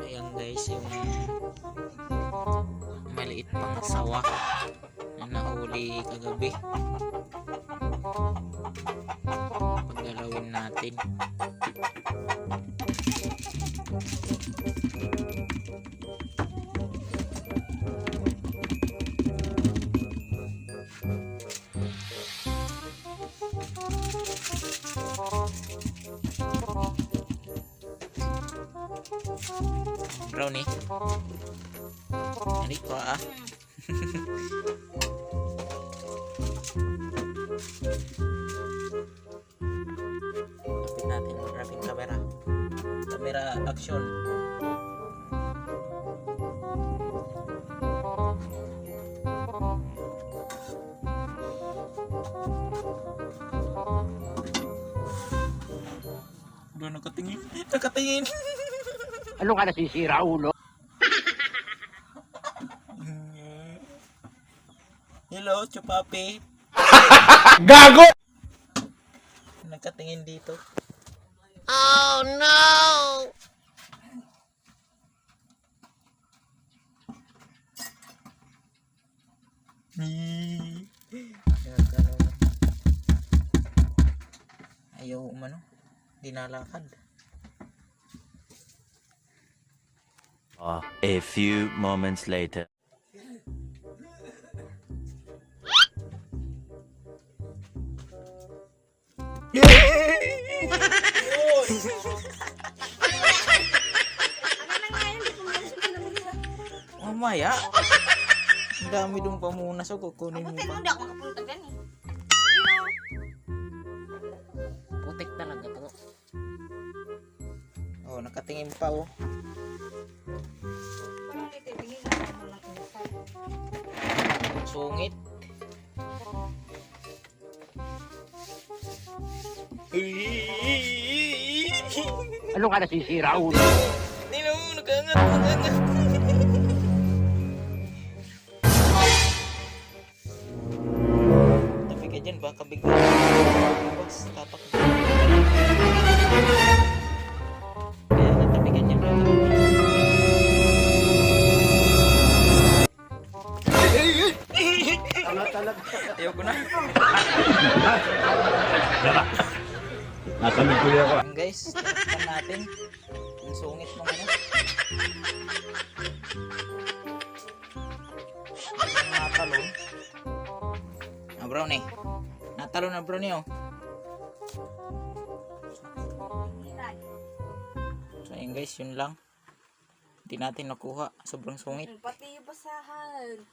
Ayan guys, yung maliit pang sawa na nahuli kagabi. Paggalawin natin. Brownie. Hindi ko Lapit natin, rapid camera. Camera action. Doon nakatingin. Nakatingin. Ano ka nasisira, ulo? Hello, Chupapi. Gago! Nakatingin dito. Oh no! Ayaw umano. Dinalakad. A few moments later. Mamaya. Ang dami dong pamunas. So kukunin mo pa. Hindi ako makapunta dyan eh. Putik talaga to. Oh, nakatingin pa oh. Parang nititingin lang ako lang. Sungit. Ano ka nasisira, ulo? Hindi na mo, nakaangat, nakaangat. Tabi ka dyan, baka bigla. Boss, tapak. Kaya natabi ka dyan, baka bigla. Ayaw ko na. Nasamig ko yan ako. Ayan guys, tingnan natin. Ang sungit ng ano. Natalon. Brownie. Natalon na brownie oh. So ayan guys, yun lang. Hindi natin nakuha. Sobrang sungit. Pati yung basahan.